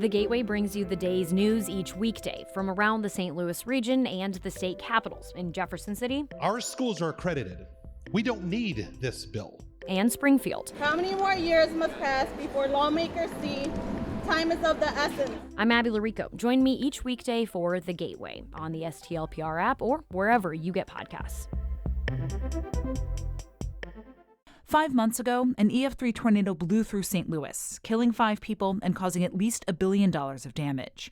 The Gateway brings you the day's news each weekday from around the St. Louis region and the state capitals in Jefferson City. Our schools are accredited. We don't need this bill. And Springfield. How many more years must pass before lawmakers see time is of the essence? I'm Abby Larico. Join me each weekday for The Gateway on the STLPR app or wherever you get podcasts. 5 months ago, an EF3 tornado blew through St. Louis, killing 5 people and causing at least $1 billion of damage.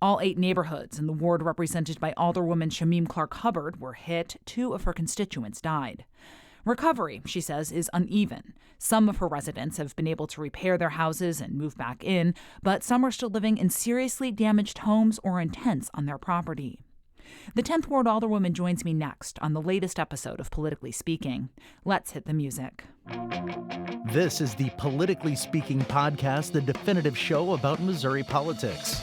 All 8 neighborhoods in the ward represented by Alderwoman Shameem Clark Hubbard were hit. 2 of her constituents died. Recovery, she says, is uneven. Some of her residents have been able to repair their houses and move back in, but some are still living in seriously damaged homes or in tents on their property. The 10th Ward Alderwoman joins me next on the latest episode of Politically Speaking. Let's hit the music. This is the Politically Speaking podcast, the definitive show about Missouri politics.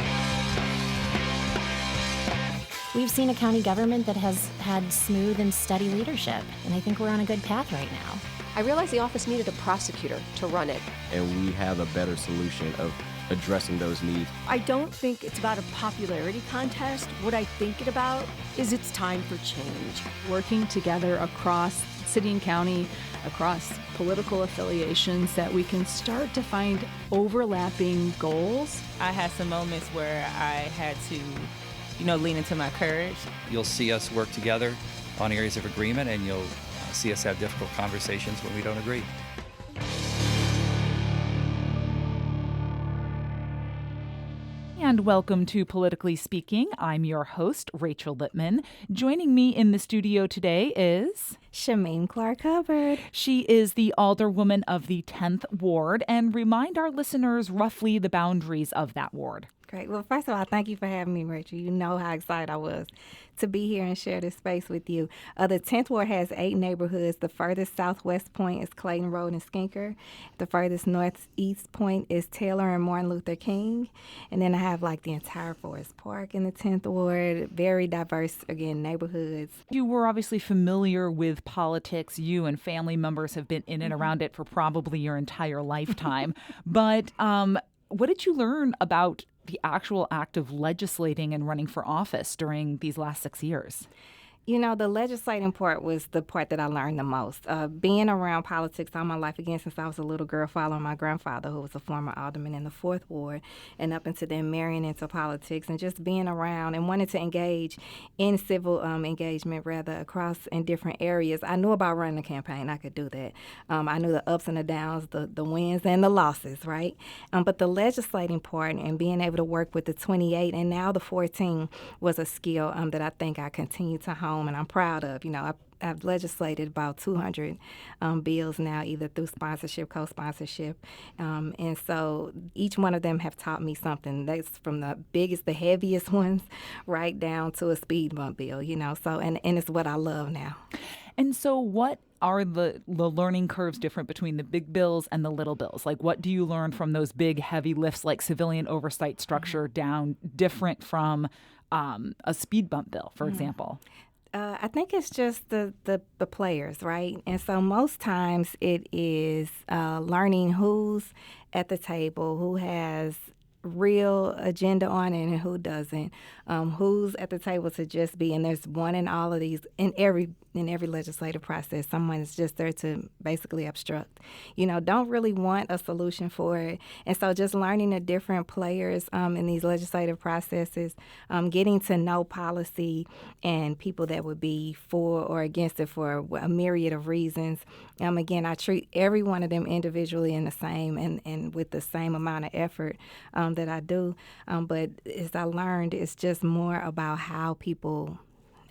We've seen a county government that has had smooth and steady leadership, and I think we're on a good path right now. I realized the office needed a prosecutor to run it. And we have a better solution of addressing those needs. I don't think it's about a popularity contest. What I think it about is it's time for change. Working together across city and county, across political affiliations, that we can start to find overlapping goals. I had some moments where I had to lean into my courage. You'll see us work together on areas of agreement, and you'll see us have difficult conversations when we don't agree. And welcome to Politically Speaking. I'm your host, Rachel Littman. Joining me in the studio today is Shameem Clark Hubbard. She is the Alderwoman of the 10th Ward. And remind our listeners roughly the boundaries of that ward. Great. Well, first of all, thank you for having me, Rachel. You know how excited I was to be here and share this space with you. The 10th Ward has 8 neighborhoods. The furthest southwest point is Clayton Road and Skinker. The furthest northeast point is Taylor and Martin Luther King. And then I have the entire Forest Park in the 10th Ward. Very diverse, again, neighborhoods. You were obviously familiar with politics. You and family members have been in and around it for probably your entire lifetime. But what did you learn about the actual act of legislating and running for office during these last 6 years? The legislating part was the part that I learned the most. Being around politics all my life, again, since I was a little girl following my grandfather, who was a former alderman in the 4th Ward, and up into then marrying into politics and just being around and wanting to engage in civil engagement, rather, across in different areas. I knew about running a campaign. I could do that. I knew the ups and the downs, the wins and the losses, right? But the legislating part and being able to work with the 28 and now the 14 was a skill that I think I continue to hone. And I'm proud of. I've legislated about 200 bills now, either through sponsorship, co-sponsorship. And so each one of them have taught me something. That's from the biggest, the heaviest ones, right down to a speed bump bill, So, and it's what I love now. And so what are the learning curves different between the big bills and the little bills? What do you learn from those big, heavy lifts like civilian oversight structure down different from a speed bump bill, for example? I think it's just the players, right? And so most times it is learning who's at the table, who has real agenda on it and who doesn't, who's at the table to just be, and there's one in all of these, in every legislative process, someone is just there to basically obstruct, don't really want a solution for it. And so just learning the different players in these legislative processes, getting to know policy and people that would be for or against it for a myriad of reasons. Again, I treat every one of them individually in the same and with the same amount of effort that I do. But as I learned, it's just more about how people,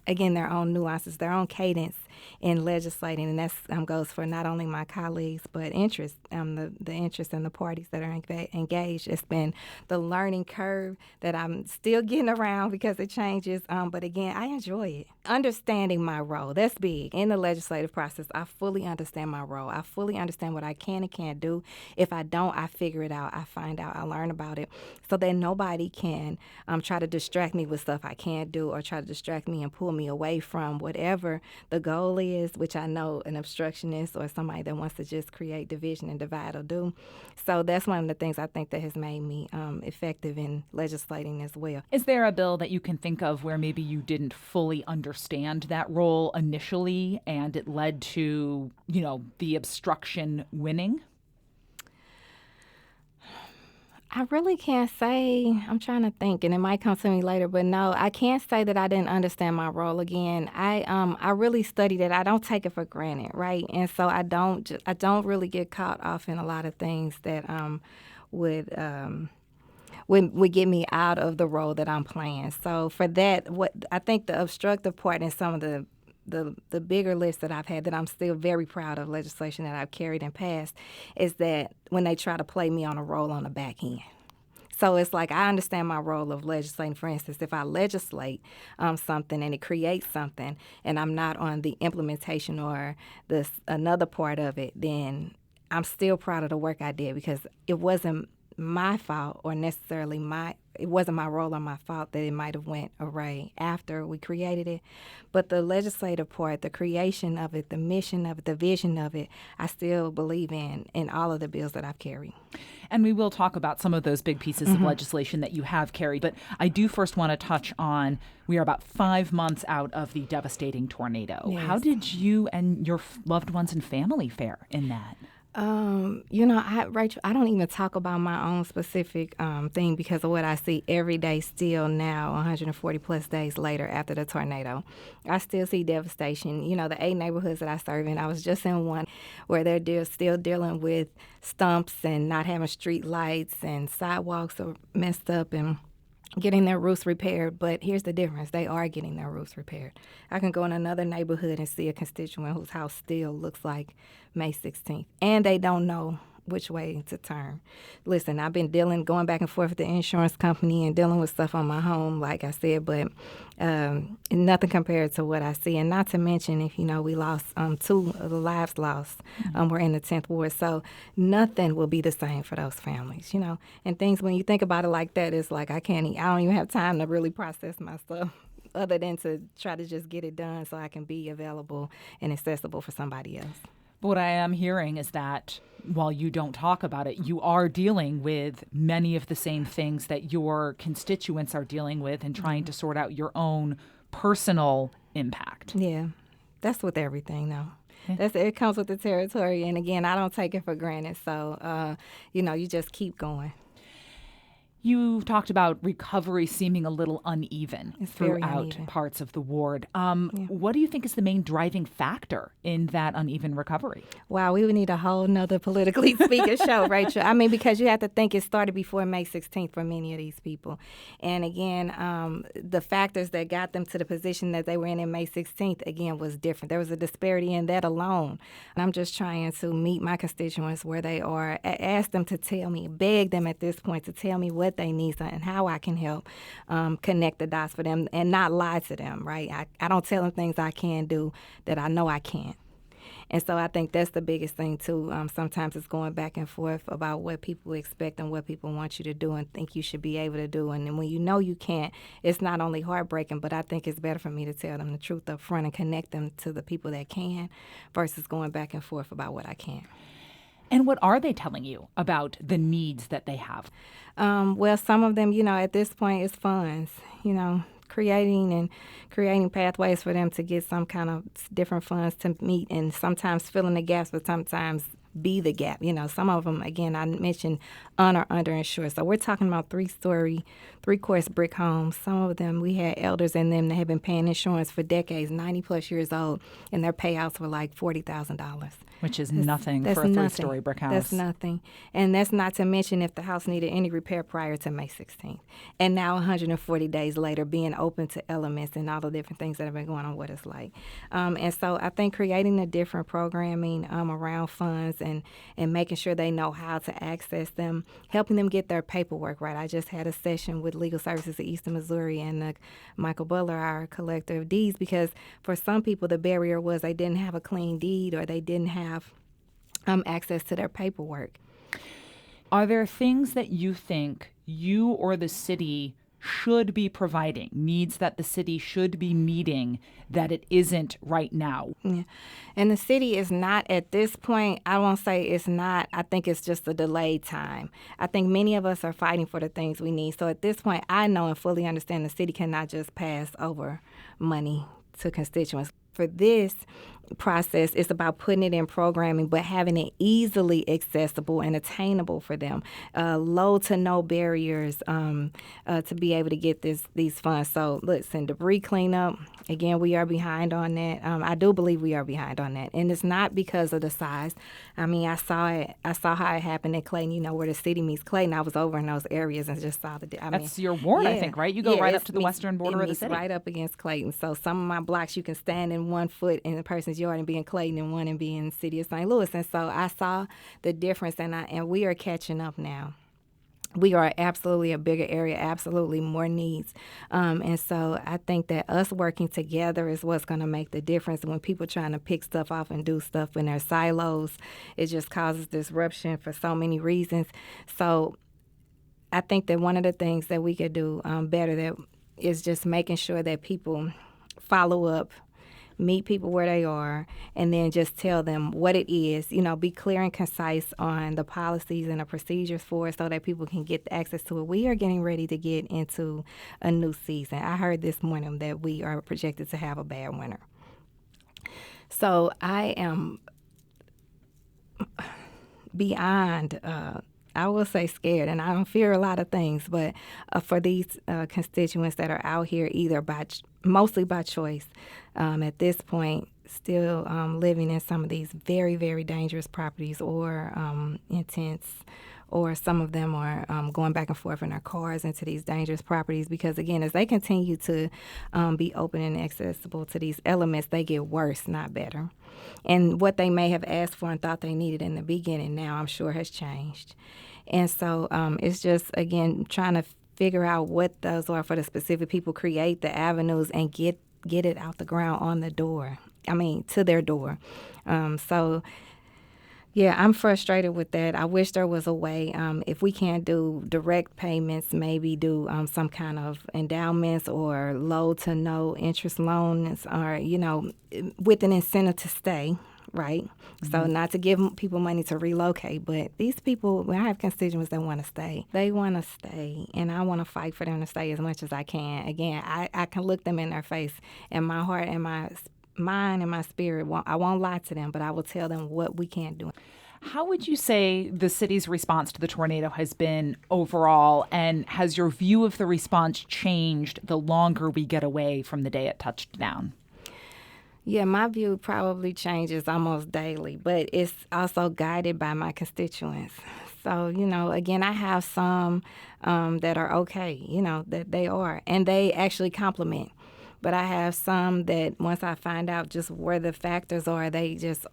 again, their own nuances, their own cadence in legislating, and that goes for not only my colleagues but interest, the interest in the parties that are engaged. It's been the learning curve that I'm still getting around because it changes, but again, I enjoy it. Understanding my role, that's big. In the legislative process, I fully understand my role. I fully understand what I can and can't do. If I don't, I figure it out. I find out. I learn about it so that nobody can try to distract me with stuff I can't do or try to distract me and pull pull me away from whatever the goal is, which I know an obstructionist or somebody that wants to just create division and divide will do. So that's one of the things I think that has made me effective in legislating as well. Is there a bill that you can think of where maybe you didn't fully understand that role initially and it led to, the obstruction winning? I really can't say. I'm trying to think, and it might come to me later, but no, I can't say that I didn't understand my role. Again, I really studied it. I don't take it for granted, right? And so I don't really get caught off in a lot of things that would get me out of the role that I'm playing. So for that, what I think the obstructive part in some of the bigger list that I've had that I'm still very proud of, legislation that I've carried and passed, is that when they try to play me on a role on the back end. So it's like I understand my role of legislating. For instance, if I legislate something and it creates something and I'm not on the implementation or another part of it, then I'm still proud of the work I did because it wasn't my fault or necessarily it wasn't my role or my fault that it might have went awry after we created it. But the legislative part, the creation of it, the mission of it, the vision of it, I still believe in all of the bills that I've carried. And we will talk about some of those big pieces of legislation that you have carried. But I do first want to touch on, we are about 5 months out of the devastating tornado. Yes. How did you and your loved ones and family fare in that? Rachel, I don't even talk about my own specific thing because of what I see every day still now, 140 plus days later after the tornado. I still see devastation. The 8 neighborhoods that I serve in, I was just in one where they're still dealing with stumps and not having street lights and sidewalks are messed up and getting their roofs repaired. But here's the difference. They are getting their roofs repaired. I can go in another neighborhood and see a constituent whose house still looks like May 16th, and they don't know which way to turn. Listen, I've been going back and forth with the insurance company and dealing with stuff on my home, like I said, but nothing compared to what I see. And not to mention, if we lost 2 of the lives lost. We're in the 10th ward, so nothing will be the same for those families, And things, when you think about it like that, it's like I don't even have time to really process my stuff other than to try to just get it done so I can be available and accessible for somebody else. But what I am hearing is that while you don't talk about it, you are dealing with many of the same things that your constituents are dealing with and trying to sort out your own personal impact. Yeah, that's with everything, though. It comes with the territory. And again, I don't take it for granted. So, you just keep going. You talked about recovery seeming a little uneven throughout parts of the ward. What do you think is the main driving factor in that uneven recovery? Wow, we would need a whole nother politically speaking show, Rachel. I mean, because you have to think it started before May 16th for many of these people. And again, the factors that got them to the position that they were in May 16th, again, was different. There was a disparity in that alone. And I'm just trying to meet my constituents where they are, ask them to tell me, beg them at this point to tell me what they need and how I can help connect the dots for them and not lie to them, right? I don't tell them things I can do that I know I can't. And so I think that's the biggest thing, too. Sometimes it's going back and forth about what people expect and what people want you to do and think you should be able to do. And then when you know you can't, it's not only heartbreaking, but I think it's better for me to tell them the truth up front and connect them to the people that can versus going back and forth about what I can't. And what are they telling you about the needs that they have? Well, some of them, at this point is funds, creating pathways for them to get some kind of different funds to meet and sometimes fill in the gaps, but sometimes be the gap. Some of them, again, I mentioned or underinsured. So we're talking about 3-story, 3-course brick homes. Some of them, we had elders in them that have been paying insurance for decades, 90 plus years old, and their payouts were like $40,000. Which is nothing for a 3-story brick house. That's nothing. And that's not to mention if the house needed any repair prior to May 16th. And now 140 days later, being open to elements and all the different things that have been going on, what it's like. And so I think creating the different programming around funds and making sure they know how to access them, helping them get their paperwork right. I just had a session with Legal Services of Eastern Missouri and Michael Butler, our collector of deeds, because for some people the barrier was they didn't have a clean deed or they didn't have access to their paperwork. Are there things that you think you or the city should be providing, needs that the city should be meeting that it isn't right now? Yeah. And the city is not at this point, I won't say it's not, I think it's just a delayed time. I think many of us are fighting for the things we need. So at this point, I know and fully understand the city cannot just pass over money to constituents. For this process, it's about putting it in programming, but having it easily accessible and attainable for them. Low to no barriers to be able to get these funds. So listen, debris cleanup, again, we are behind on that. I do believe we are behind on that. And it's not because of the size. I mean, I saw how it happened in Clayton, you know, where the city meets Clayton. I was over in those areas and just saw That's your ward, I think, right? You go right up to the western border of the city. Right up against Clayton. So some of my blocks, you can stand in 1 foot in the person's yard and be in Clayton and one and be in the city of St. Louis. And so I saw the difference, and we are catching up now. We are absolutely a bigger area, absolutely more needs. And so I think that us working together is what's going to make the difference. When people trying to pick stuff off and do stuff in their silos, it just causes disruption for so many reasons. So I think that one of the things that we could do better that is just making sure that people follow up, meet people where they are, and then just tell them what it is. You know, be clear and concise on the policies and the procedures for it so that people can get access to it. We are getting ready to get into a new season. I heard this morning that we are projected to have a bad winter. So I am beyond I will say scared, and I don't fear a lot of things, but for these constituents that are out here either mostly by choice at this point, still living in some of these very, very dangerous properties or intense, or some of them are going back and forth in their cars into these dangerous properties because, again, as they continue to be open and accessible to these elements, they get worse, not better. And what they may have asked for and thought they needed in the beginning now, I'm sure, has changed. And so it's just, again, trying to figure out what those are for the specific people, create the avenues, and get it out the ground on the door. I mean, to their door. So, yeah, I'm frustrated with that. I wish there was a way, if we can't do direct payments, maybe do some kind of endowments or low to no interest loans, or, you know, with an incentive to stay, right? Mm-hmm. So not to give people money to relocate, but these people, when I have constituents that want to stay, they want to stay, and I want to fight for them to stay as much as I can. Again, I can look them in their face, and my heart and my mind and my spirit, I won't lie to them, but I will tell them what we can't do. How would you say the city's response to the tornado has been overall, and has your view of the response changed the longer we get away from the day it touched down? Yeah, my view probably changes almost daily, but it's also guided by my constituents. So, you know, again, I have some that are okay, you know, that they are, and they actually compliment. But I have some that once I find out just where the factors are, they just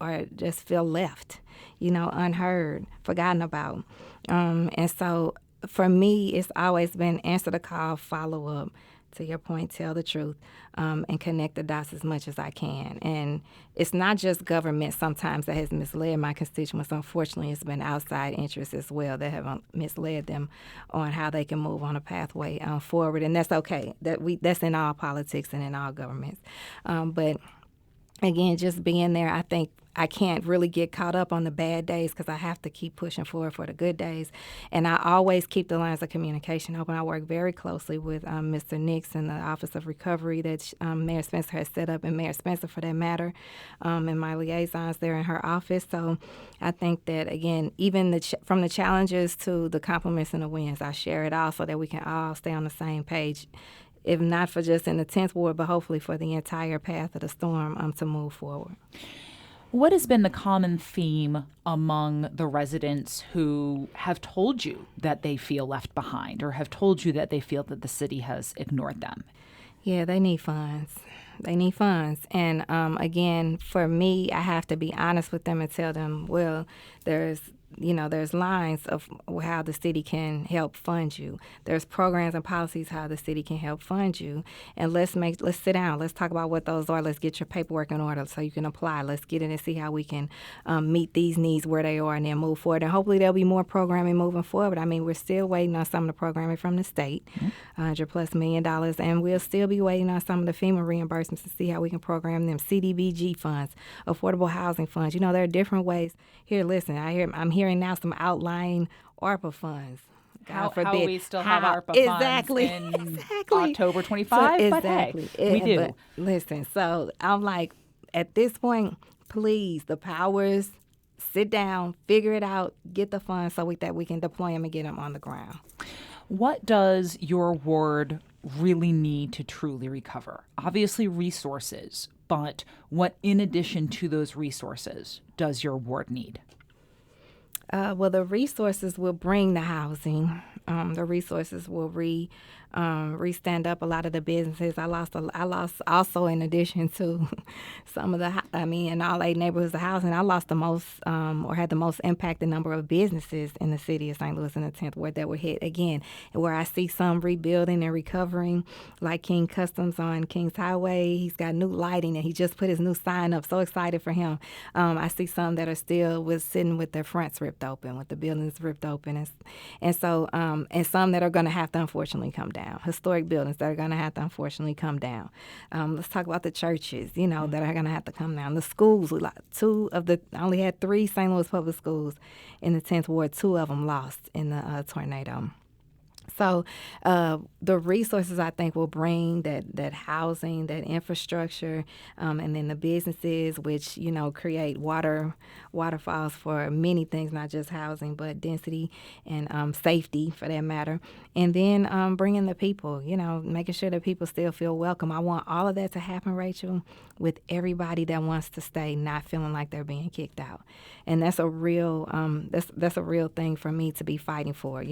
feel left, you know, unheard, forgotten about. And so for me, it's always been answer the call, follow up, to your point, tell the truth, and connect the dots as much as I can. And it's not just government sometimes that has misled my constituents. Unfortunately, it's been outside interests as well that have misled them on how they can move on a pathway forward. And that's okay. That's in all politics and in all governments. But again, just being there, I think I can't really get caught up on the bad days because I have to keep pushing forward for the good days. And I always keep the lines of communication open. I work very closely with Mr. Nix and the Office of Recovery that Mayor Spencer has set up, and Mayor Spencer, for that matter, and my liaisons there in her office. So I think that, again, even from the challenges to the compliments and the wins, I share it all so that we can all stay on the same page, if not for just in the 10th ward, but hopefully for the entire path of the storm to move forward. What has been the common theme among the residents who have told you that they feel left behind, or have told you that they feel that the city has ignored them? Yeah, they need funds. They need funds. And again, for me, I have to be honest with them and tell them, well, there's there's lines of how the city can help fund you. There's programs and policies how the city can help fund you. And let's sit down. Let's talk about what those are. Let's get your paperwork in order so you can apply. Let's get in and see how we can meet these needs where they are and then move forward. And hopefully there'll be more programming moving forward. I mean, we're still waiting on some of the programming from the state, $100+ million, and we'll still be waiting on some of the FEMA reimbursements to see how we can program them. CDBG funds, affordable housing funds. There are different ways. Here, listen, I'm hearing now some outlying ARPA funds. How we still have ARPA funds in October 25, but hey, we do. But listen, so I'm like, at this point, please, the powers, sit down, figure it out, get the funds so that we can deploy them and get them on the ground. What does your ward really need to truly recover? Obviously resources, but what in addition to those resources does your ward need? Well, the resources will bring the housing. The resources will re-stand up a lot of the businesses. I lost also, in addition to some of in all 8 neighborhoods of housing, I lost the most or had the most impacted number of businesses in the city of St. Louis in the 10th ward that were hit again, where I see some rebuilding and recovering, like King Customs on Kings Highway. He's got new lighting and he just put his new sign up. So excited for him. I see some that are still sitting with their fronts ripped open, with the buildings ripped open. And so and some that are going to have to unfortunately come down. Historic buildings that are going to have to unfortunately come down. Let's talk about the churches, that are going to have to come down. The schools, I only had 3 St. Louis public schools in the 10th ward. 2 of them lost in the tornado. So the resources, I think, will bring that housing, that infrastructure, and then the businesses, which, create waterfalls for many things, not just housing, but density and safety, for that matter. And then bringing the people, making sure that people still feel welcome. I want all of that to happen, Rachel, with everybody that wants to stay not feeling like they're being kicked out. And that's a real that's a real thing for me to be fighting for.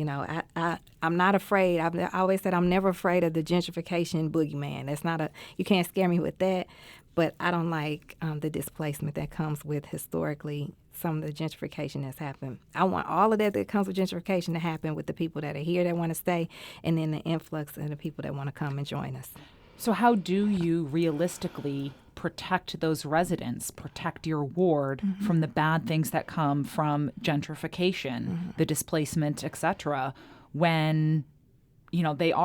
I'm not afraid. I always said I'm never afraid of the gentrification boogeyman. You can't scare me with that. But I don't like the displacement that comes with historically some of the gentrification that's happened. I want all of that comes with gentrification to happen with the people that are here that want to stay, and then the influx of the people that want to come and join us. So how do you realistically protect those residents, protect your ward from the bad things that come from gentrification, the displacement, et cetera, when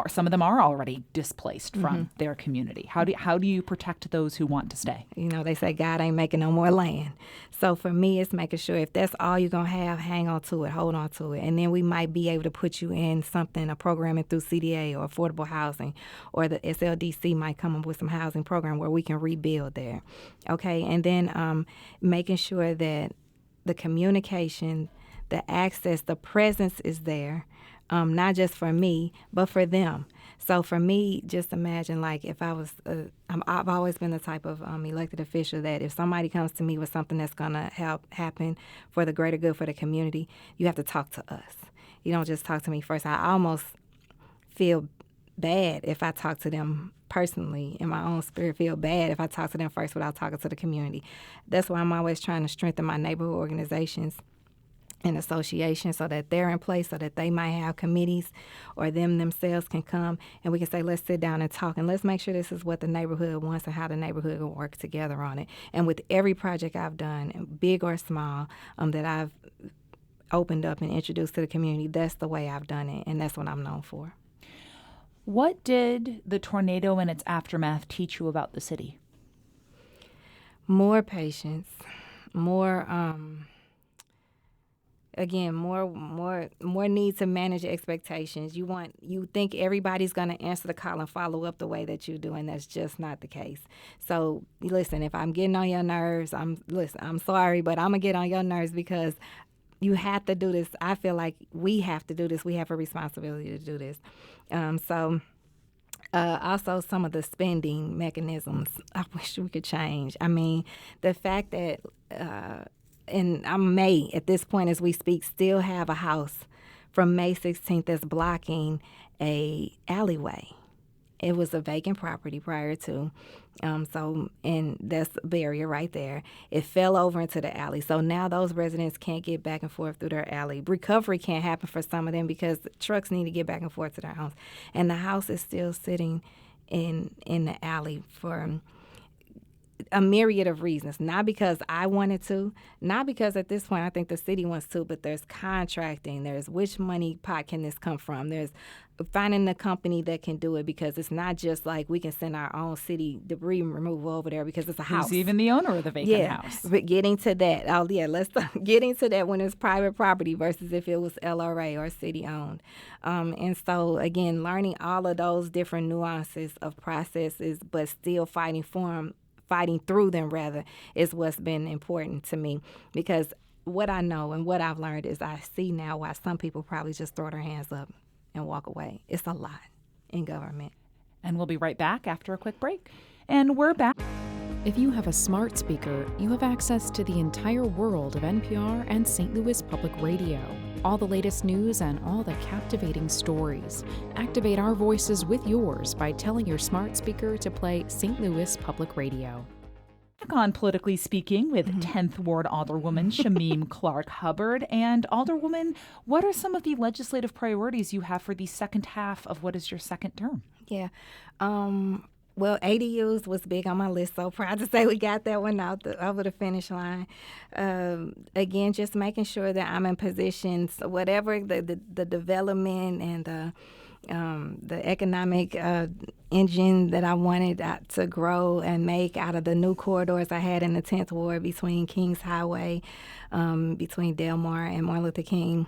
some of them are already displaced from their community? How do you protect those who want to stay? They say God ain't making no more land. So for me, it's making sure if that's all you're going to have, hang on to it, hold on to it. And then we might be able to put you in a programming through CDA or affordable housing, or the SLDC might come up with some housing program where we can rebuild there. Okay. And then making sure that the communication, the access, the presence is there. Not just for me, but for them. So for me, just imagine, like, if I was, I've always been the type of elected official that if somebody comes to me with something that's going to help happen for the greater good for the community, you have to talk to us. You don't just talk to me first. I almost feel bad if I talk to them personally, in my own spirit, feel bad if I talk to them first without talking to the community. That's why I'm always trying to strengthen my neighborhood organizations and associations so that they're in place, so that they might have committees or themselves can come and we can say, let's sit down and talk and let's make sure this is what the neighborhood wants and how the neighborhood will work together on it. And with every project I've done, big or small, that I've opened up and introduced to the community, that's the way I've done it, and that's what I'm known for. What did the tornado and its aftermath teach you about the city? More patience, more need to manage expectations. You think everybody's going to answer the call and follow up the way that you do, and that's just not the case. So listen, if I'm getting on your nerves, I'm sorry, but I'm going to get on your nerves because you have to do this. I feel like we have to do this. We have a responsibility to do this. Also, some of the spending mechanisms, I wish we could change. I mean, the fact that and I may, at this point as we speak, still have a house from May 16th that's blocking a alleyway. It was a vacant property prior to. And that's a barrier right there. It fell over into the alley. So now those residents can't get back and forth through their alley. Recovery can't happen for some of them because trucks need to get back and forth to their homes. And the house is still sitting in the alley for a myriad of reasons. Not because I wanted to, not because at this point I think the city wants to, but there's contracting, there's which money pot can this come from, there's finding the company that can do it, because it's not just like we can send our own city debris removal over there because it's a house. Who's even the owner of the vacant house? But getting to that, getting to that when it's private property versus if it was LRA or city owned. And so again, learning all of those different nuances of processes, but still fighting through them rather, is what's been important to me, because what I know and what I've learned is I see now why some people probably just throw their hands up and walk away. It's a lot in government. And we'll be right back after a quick break. And we're back. If you have a smart speaker, you have access to the entire world of NPR and St. Louis Public Radio. All the latest news and all the captivating stories. Activate our voices with yours by telling your smart speaker to play St. Louis Public Radio. Back on Politically Speaking with 10th Ward Alderwoman Shameem Clark Hubbard. And Alderwoman, what are some of the legislative priorities you have for the second half of what is your second term? Yeah. Well, ADUs was big on my list, so proud to say we got that one over the finish line. Again, just making sure that I'm in positions, whatever the development and the economic engine that I wanted to grow and make out of the new corridors I had in the 10th Ward between Kings Highway, between Delmar and Martin Luther King,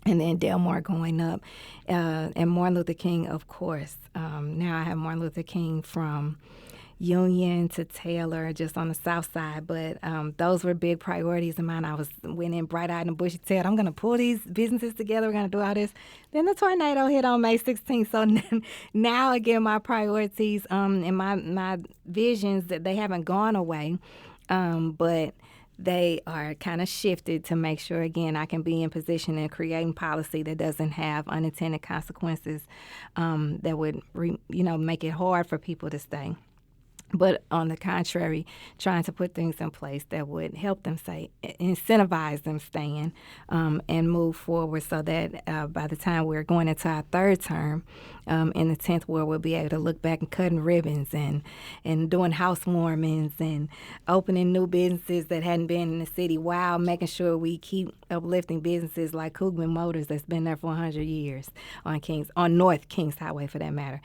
and then Delmar going up, and Martin Luther King, of course. Now I have Martin Luther King from Union to Taylor, just on the south side. But those were big priorities of mine. I went in bright-eyed and bushy-tailed. I'm going to pull these businesses together. We're going to do all this. Then the tornado hit on May 16th. So now, again, my priorities and my visions, that they haven't gone away, but they are kind of shifted to make sure, again, I can be in position in creating policy that doesn't have unintended consequences that would, make it hard for people to stay. But on the contrary, trying to put things in place that would help them incentivize them staying and move forward, so that by the time we're going into our third term in the 10th Ward, we'll be able to look back and cutting ribbons and doing housewarmings and opening new businesses that hadn't been in the city, while making sure we keep uplifting businesses like Koogman Motors that's been there for 100 years on North Kings Highway, for that matter.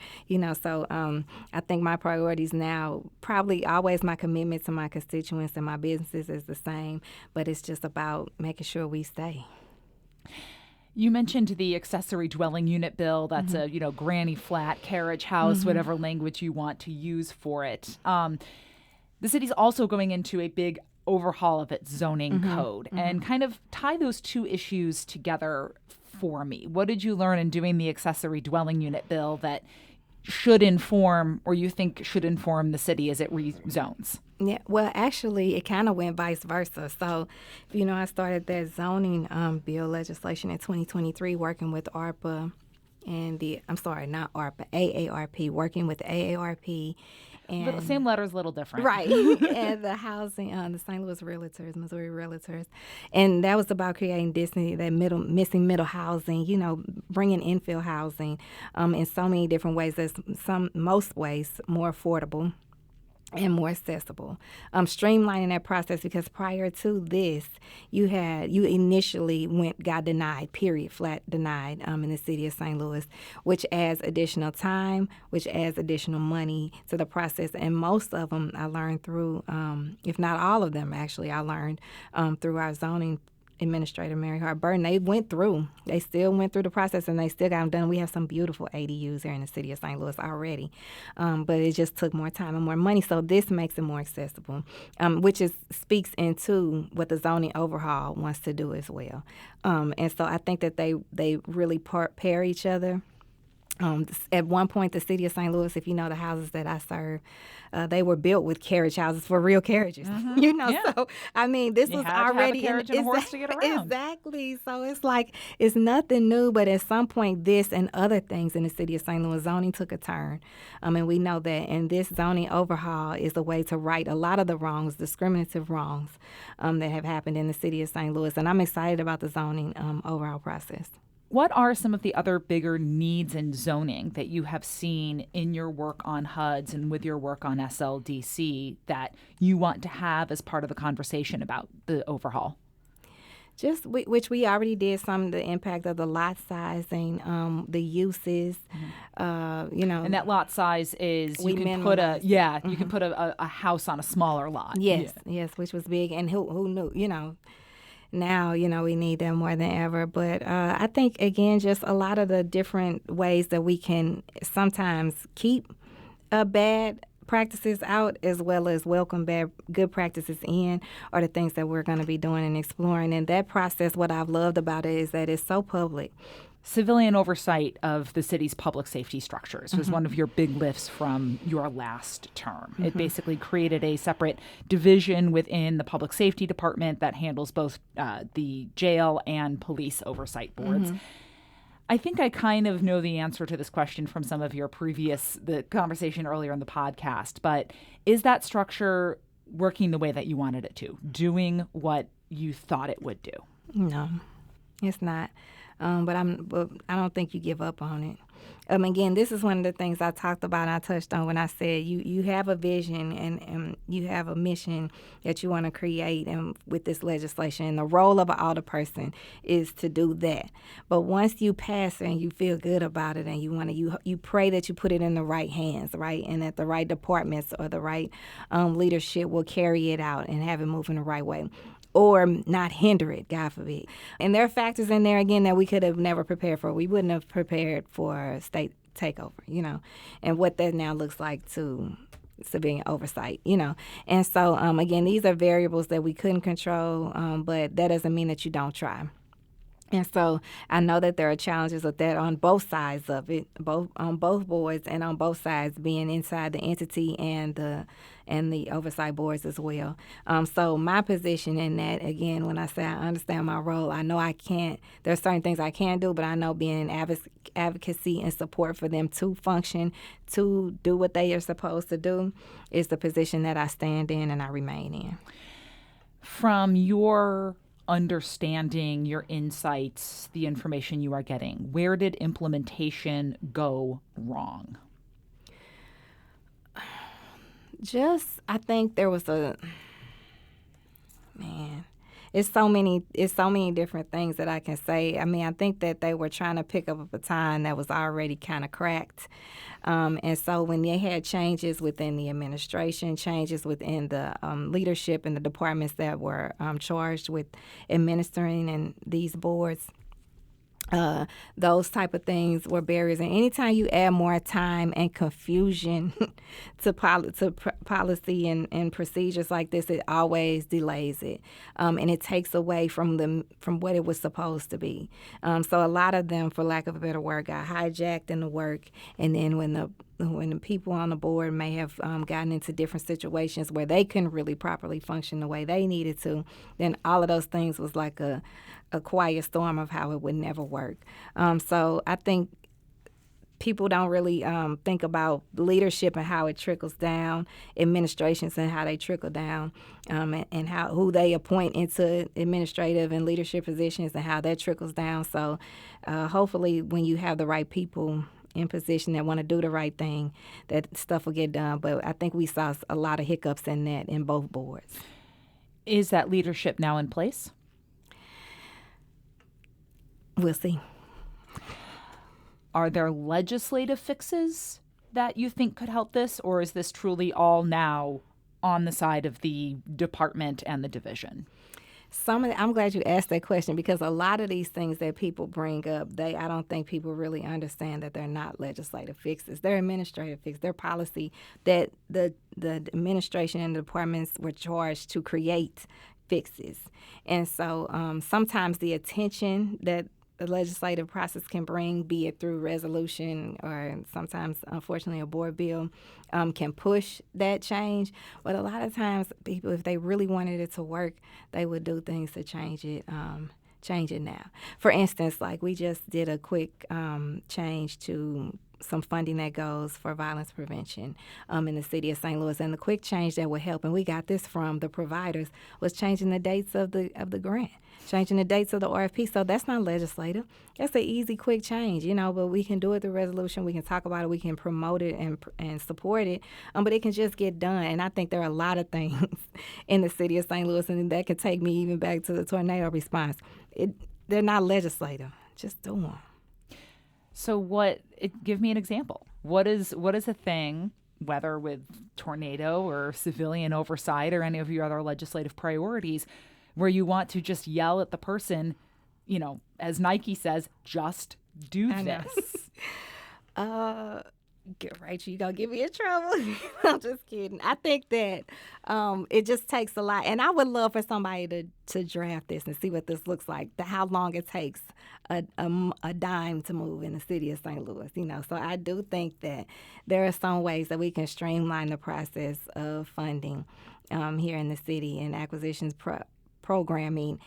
So I think my priorities now, probably always my commitment to my constituents and my businesses is the same, but it's just about making sure we stay. You mentioned the accessory dwelling unit bill. That's a granny flat, carriage house, whatever language you want to use for it. The city's also going into a big overhaul of its zoning code, and kind of tie those two issues together for me. What did you learn in doing the accessory dwelling unit bill that should inform, or you think should inform, the city as it rezones? Yeah, well, actually, it kind of went vice versa. So, I started that zoning bill legislation in 2023, working with ARPA and AARP, working with AARP. And same letters, little different. Right. And the housing, the St. Louis Realtors, Missouri Realtors. And that was about creating missing middle housing, bringing infill housing in so many different ways. That's most ways more affordable and more accessible. Streamlining that process, because prior to this, you initially got denied, flat denied in the city of St. Louis, which adds additional time, which adds additional money to the process. And most of them I learned through, if not all of them actually, I learned through our zoning Administrator Mary Hart Burton. They still went through the process, and they still got them done. We have some beautiful ADUs here in the city of St. Louis already, but it just took more time and more money. So this makes it more accessible, which speaks into what the zoning overhaul wants to do as well. And so I think that they really pair each other. At one point, the city of St. Louis, if you know the houses that I serve, they were built with carriage houses for real carriages. So I mean, this was already to have a carriage and a horse to get around. Exactly. So it's like it's nothing new, but at some point, this and other things in the city of St. Louis zoning took a turn, and we know that. And this zoning overhaul is a way to right a lot of the wrongs, discriminative wrongs, that have happened in the city of St. Louis. And I'm excited about the zoning overall process. What are some of the other bigger needs in zoning that you have seen in your work on HUDs and with your work on SLDC that you want to have as part of the conversation about the overhaul? Just which we already did some of the impact of the lot sizing, the uses, And that lot size is you can put a house on a smaller lot. Yes, which was big, and who knew, Now, we need them more than ever. But I think, again, just a lot of the different ways that we can sometimes keep bad practices out as well as welcome good practices in are the things that we're going to be doing and exploring. And that process, what I've loved about it is that it's so public. Civilian oversight of the city's public safety structures was one of your big lifts from your last term. It basically created a separate division within the public safety department that handles both the jail and police oversight boards. I think I kind of know the answer to this question from some of your the conversation earlier in the podcast, but is that structure working the way that you wanted it to, doing what you thought it would do? No, it's not. But I don't think you give up on it. Again, this is one of the things I talked about and I touched on when I said you have a vision and you have a mission that you want to create and with this legislation. And the role of an alderperson is to do that. But once you pass it and you feel good about it and you pray that you put it in the right hands, right, and that the right departments or the right leadership will carry it out and have it move in the right way. Or not hinder it, God forbid. And there are factors in there, again, that we could have never prepared for. We wouldn't have prepared for state takeover, and what that now looks like to civilian oversight, And so, again, these are variables that we couldn't control, but that doesn't mean that you don't try. And so I know that there are challenges with that on both sides of it, on both boards and on both sides, being inside the entity and the oversight boards as well. So my position in that, again, when I say I understand my role, I know I can't. There are certain things I can do, but I know being advocacy and support for them to function, to do what they are supposed to do, is the position that I stand in and I remain in. From your understanding, your insights, the information you are getting, where did implementation go wrong? I think there was it's so many different things that I can say. I mean, I think that they were trying to pick up a baton that was already kind of cracked. And so when they had changes within the administration, changes within the leadership and the departments that were charged with administering in these boards, those type of things were barriers. And anytime you add more time and confusion to policy and procedures like this, it always delays it, and it takes away from what it was supposed to be. So a lot of them, for lack of a better word, got hijacked in the work. And then when the people on the board may have gotten into different situations where they couldn't really properly function the way they needed to, then all of those things was like a quiet storm of how it would never work. So I think people don't really think about leadership and how it trickles down, administrations and how they trickle down, and who they appoint into administrative and leadership positions and how that trickles down. So hopefully when you have the right people in position that want to do the right thing, that stuff will get done. But I think we saw a lot of hiccups in that in both boards. Is that leadership now in place? We'll see. Are there legislative fixes that you think could help this, or is this truly all now on the side of the department and the division? I'm glad you asked that question, because a lot of these things that people bring up, I don't think people really understand that they're not legislative fixes. They're administrative fixes. They're policy that the administration and the departments were charged to create fixes. And so sometimes the attention that the legislative process can bring, be it through resolution or sometimes, unfortunately, a board bill, can push that change. But a lot of times, people, if they really wanted it to work, they would do things to change it now. For instance, like we just did a quick change to some funding that goes for violence prevention in the city of St. Louis. And the quick change that would help, and we got this from the providers, was changing the dates of the grant, changing the dates of the RFP. So that's not legislative. That's an easy, quick change, but we can do it through resolution. We can talk about it. We can promote it and support it, but it can just get done. And I think there are a lot of things in the city of St. Louis, and that can take me even back to the tornado response. They're not legislative. Just do them. So give me an example. What is a thing, whether with tornado or civilian oversight or any of your other legislative priorities, where you want to just yell at the person, as Nike says, just do this? Rachel, you gonna get me in trouble? I'm just kidding. I think that it just takes a lot, and I would love for somebody to draft this and see what this looks like. How long it takes a dime to move in the city of St. Louis. So I do think that there are some ways that we can streamline the process of funding here in the city and acquisitions programming.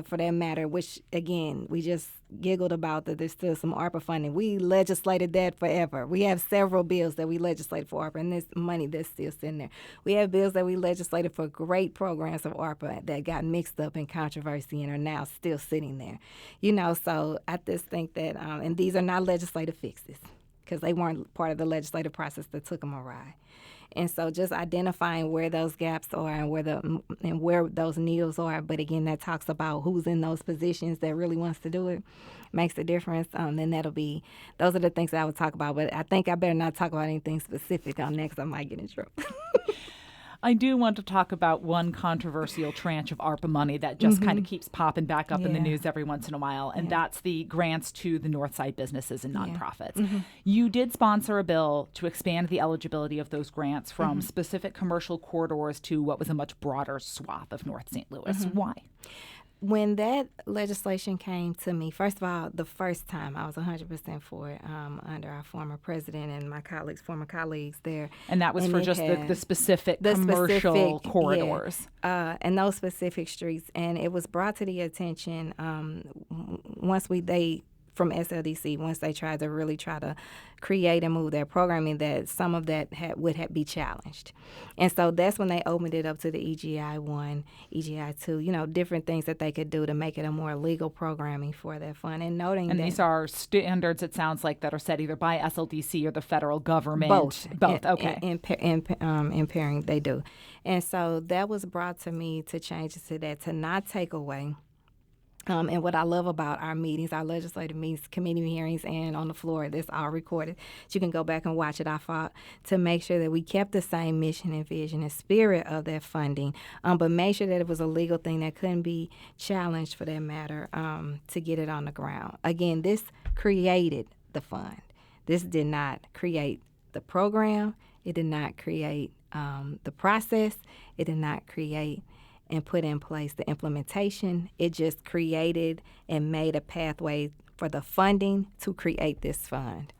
For that matter, which, again, we just giggled about that there's still some ARPA funding. We legislated that forever. We have several bills that we legislated for ARPA, and there's money that's still sitting there. We have bills that we legislated for great programs of ARPA that got mixed up in controversy and are now still sitting there. So I just think that, and these are not legislative fixes because they weren't part of the legislative process that took them awry. And so just identifying where those gaps are and where those needles are. But again, that talks about who's in those positions that really wants to do it, makes a difference. Then those are the things that I would talk about. But I think I better not talk about anything specific on next. I might get in trouble. I do want to talk about one controversial tranche of ARPA money that just kind of keeps popping back up in the news every once in a while, and that's the grants to the Northside businesses and nonprofits. You did sponsor a bill to expand the eligibility of those grants from specific commercial corridors to what was a much broader swath of North St. Louis. Why? When that legislation came to me, first of all, the first time I was 100% for it under our former president and my former colleagues there. And that was for just the specific commercial corridors. Yeah, and those specific streets. And it was brought to the attention from SLDC, once they tried to create and move their programming, that some of that would be challenged. And so that's when they opened it up to the EGI 1, EGI 2, different things that they could do to make it a more legal programming for that fund. And noting that these are standards, it sounds like, that are set either by SLDC or the federal government. Both. Okay. Impairing, they do. And so that was brought to me to change it to that, to not take away. And what I love about our meetings, our legislative meetings, committee hearings, and on the floor, that's all recorded. So you can go back and watch it. I fought to make sure that we kept the same mission and vision and spirit of that funding, but made sure that it was a legal thing that couldn't be challenged, for that matter, to get it on the ground. Again, this created the fund. This did not create the program. It did not create the process. It did not create and put in place the implementation. It just created and made a pathway for the funding to create this fund.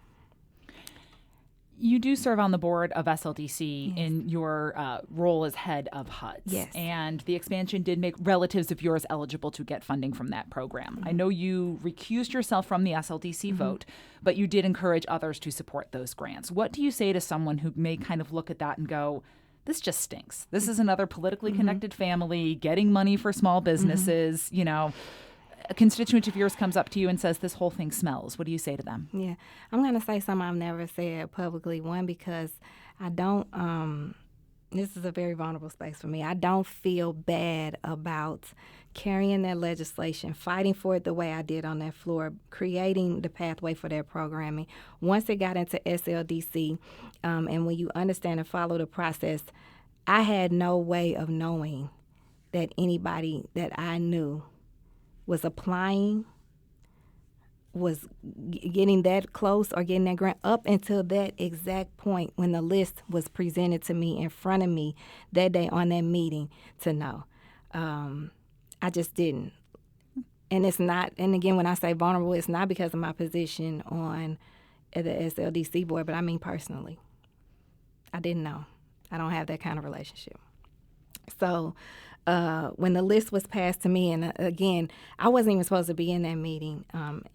You do serve on the board of SLDC in your role as head of HUDs. Yes. And the expansion did make relatives of yours eligible to get funding from that program. I know you recused yourself from the SLDC vote, but you did encourage others to support those grants. What do you say to someone who may kind of look at that and go, this just stinks. This is another politically connected family getting money for small businesses. A constituent of yours comes up to you and says, this whole thing smells. What do you say to them? Yeah, I'm going to say something I've never said publicly. One, because I don't, this is a very vulnerable space for me. I don't feel bad about carrying that legislation, fighting for it the way I did on that floor, creating the pathway for their programming. Once it got into SLDC, and when you understand and follow the process, I had no way of knowing that anybody that I knew was applying, was getting that close or getting that grant up until that exact point when the list was presented to me in front of me that day on that meeting to know. I just didn't. And it's not, and again, when I say vulnerable, it's not because of my position on the SLDC board, but I mean personally. I didn't know. I don't have that kind of relationship. So when the list was passed to me, and again, I wasn't even supposed to be in that meeting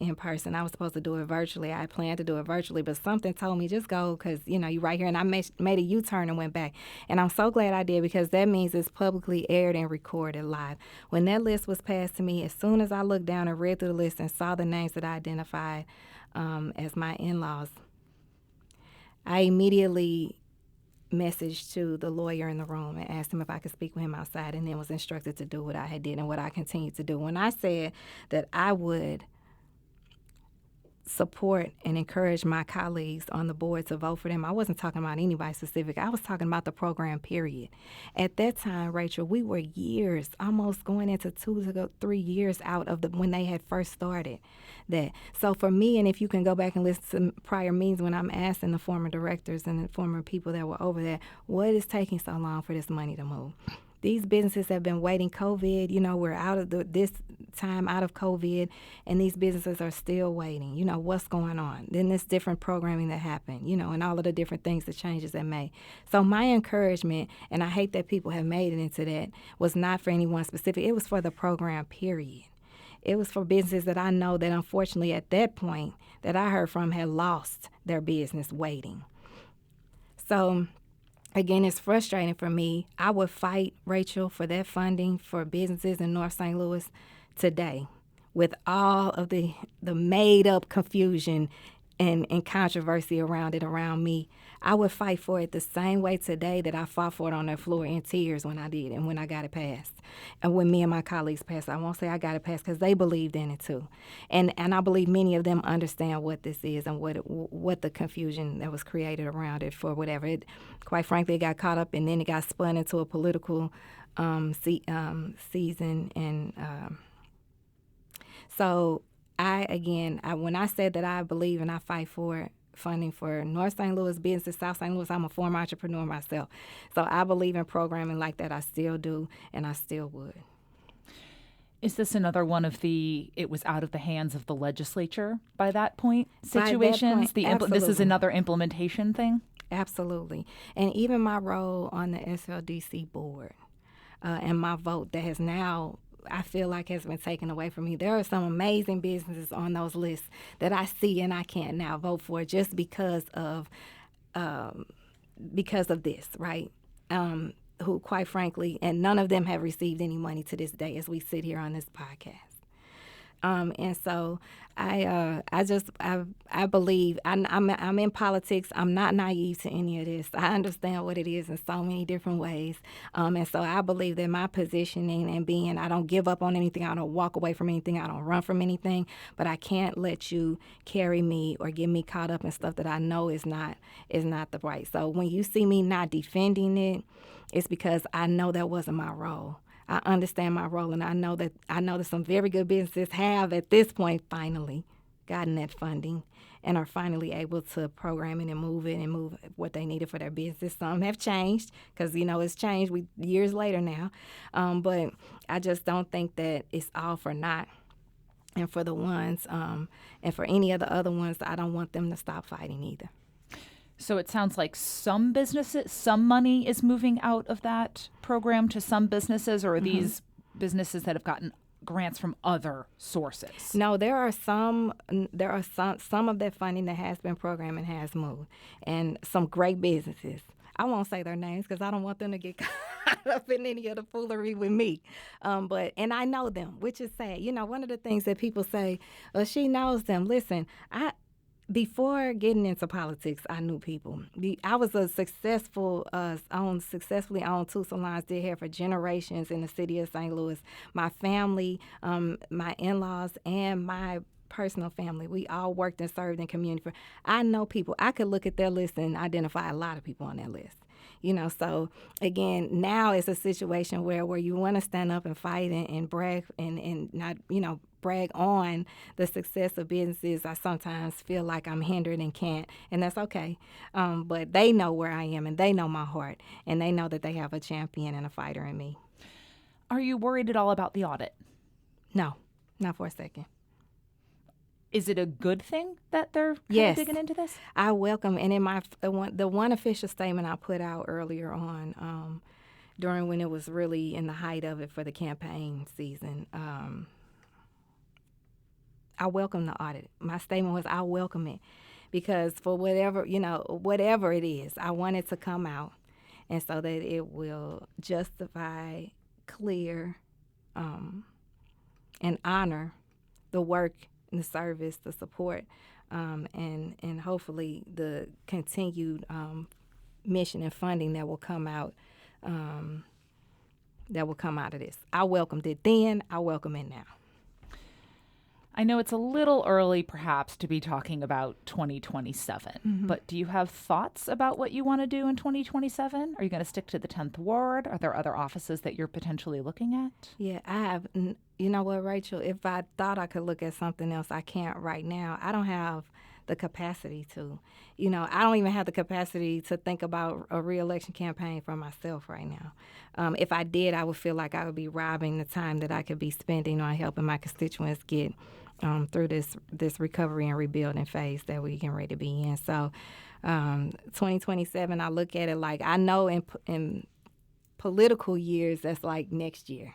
in person. I was supposed to do it virtually. I planned to do it virtually, but something told me just go because, you know, you're right here. And I made a U-turn and went back. And I'm so glad I did because that means it's publicly aired and recorded live. When that list was passed to me, as soon as I looked down and read through the list and saw the names that I identified as my in-laws, I immediately message to the lawyer in the room and asked him if I could speak with him outside, and then was instructed to do what I had did and what I continued to do. When I said that I would support and encourage my colleagues on the board to vote for them, I wasn't talking about anybody specific. I was talking about the program, period. At that time, Rachel, we were years, almost going into 2 to 3 years out of when they had first started that. So for me, and if you can go back and listen to prior meetings when I'm asking the former directors and the former people that were over there, what is taking so long for this money to move? These businesses have been waiting. COVID, you know, we're out of this time out of COVID, and these businesses are still waiting. You know, what's going on? Then this different programming that happened, you know, and all of the different things, the changes that made. So my encouragement, and I hate that people have made it into that, was not for anyone specific. It was for the program, period. It was for businesses that I know that unfortunately at that point that I heard from had lost their business waiting. So again, it's frustrating for me. I would fight, Rachel, for that funding for businesses in North St. Louis today with all of the made-up confusion and controversy around it, around me. I would fight for it the same way today that I fought for it on that floor in tears when I did and when I got it passed. And when me and my colleagues passed, I won't say I got it passed because they believed in it too. And I believe many of them understand what this is and what the confusion that was created around it for whatever. It, quite frankly, it got caught up and then it got spun into a political season. And so when I said that I believe and I fight for funding for North St. Louis businesses, South St. Louis, I'm a former entrepreneur myself. So I believe in programming like that. I still do, and I still would. Is this another one of it was out of the hands of the legislature by that point situations? By that point, this is another implementation thing? Absolutely. And even my role on the SLDC board and my vote that has now, I feel like, has been taken away from me. There are some amazing businesses on those lists that I see and I can't now vote for just because of this, right? Who, quite frankly, and none of them have received any money to this day as we sit here on this podcast. And so I believe I'm in politics. I'm not naive to any of this. I understand what it is in so many different ways. And so I believe that my positioning and being, I don't give up on anything. I don't walk away from anything. I don't run from anything. But I can't let you carry me or get me caught up in stuff that I know is not the right. So when you see me not defending it, it's because I know that wasn't my role. I understand my role, and I know that some very good businesses have at this point finally gotten that funding and are finally able to program it and move what they needed for their business. Some have changed because, you know, it's changed years later now. But I just don't think that it's all for naught. And for the ones, and for any of the other ones, I don't want them to stop fighting either. So it sounds like some money is moving out of that program to some businesses, or are these businesses that have gotten grants from other sources? No, there are some of that funding that has been programmed and has moved, and some great businesses. I won't say their names because I don't want them to get caught up in any of the foolery with me. And I know them, which is sad. You know, one of the things that people say, well, she knows them. Listen, before getting into politics, I knew people. I was a successfully owned 2 salons, did hair for generations in the city of St. Louis. My family, my in-laws, and my personal family, we all worked and served in community. I know people. I could look at their list and identify a lot of people on that list. You know, so again, now it's a situation where you want to stand up and fight and brag and not, you know, brag on the success of businesses. I sometimes feel like I'm hindered and can't, and that's okay. But they know where I am, and they know my heart, and they know that they have a champion and a fighter in me. Are you worried at all about the audit? No, Not for a second. Is it a good thing that they're yes. digging into this? I welcome, and in the one official statement I put out earlier on, during when it was really in the height of it for the campaign season, I welcome the audit. My statement was I welcome it because for whatever it is, I want it to come out, and so that it will justify, clear, and honor the work, the service, the support, and hopefully the continued mission and funding that will come out of this. I welcomed it then. I welcome it now. I know it's a little early, perhaps, to be talking about 2027, but do you have thoughts about what you want to do in 2027? Are you going to stick to the 10th Ward? Are there other offices that you're potentially looking at? Yeah, I have. You know what, Rachel? If I thought I could look at something else, I can't right now. I don't have the capacity to. I don't even have the capacity to think about a re-election campaign for myself right now. If I did, I would feel like I would be robbing the time that I could be spending on helping my constituents get through this recovery and rebuilding phase that we're getting ready to be in. So 2027, I look at it like I know in political years, that's like next year.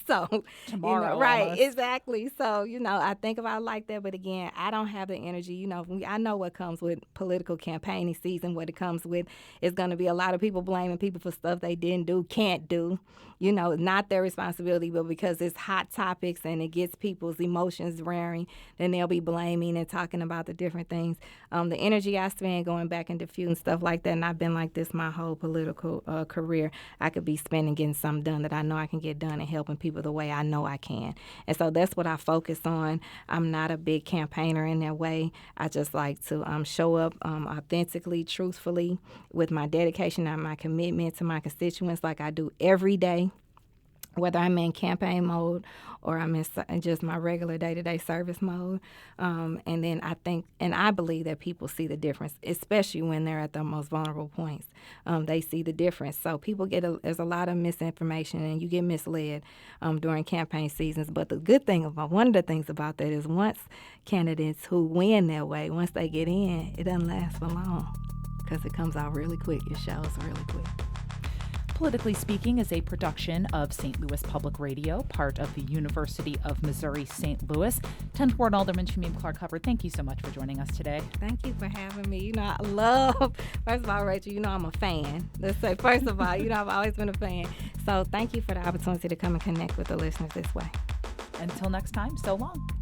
So tomorrow, right, almost. Exactly. So I think about it like that, but again, I don't have the energy. I know what comes with political campaigning season. What it comes with is going to be a lot of people blaming people for stuff they didn't do, can't do. Not their responsibility, but because it's hot topics and it gets people's emotions rearing, then they'll be blaming and talking about the different things. The energy I spend going back and diffusing stuff like that, and I've been like this my whole political career, I could be spending getting something done that I know I can get done and helping people the way I know I can. And so that's what I focus on. I'm not a big campaigner in that way. I just like to show up authentically, truthfully, with my dedication and my commitment to my constituents like I do every day, whether I'm in campaign mode or I'm in just my regular day-to-day service mode. And then I believe that people see the difference, especially when they're at their most vulnerable points. They see the difference. So people there's a lot of misinformation and you get misled during campaign seasons. But one of the things about that is once candidates who win that way, once they get in, it doesn't last for long because it comes out really quick. It shows really quick. Politically Speaking is a production of St. Louis Public Radio, part of the University of Missouri St. Louis. 10th Ward Alderman Shameem Clark Hubbard, thank you so much for joining us today. Thank you for having me. I love, first of all, Rachel, I'm a fan. Let's say, first of all, I've always been a fan. So thank you for the opportunity to come and connect with the listeners this way. Until next time, so long.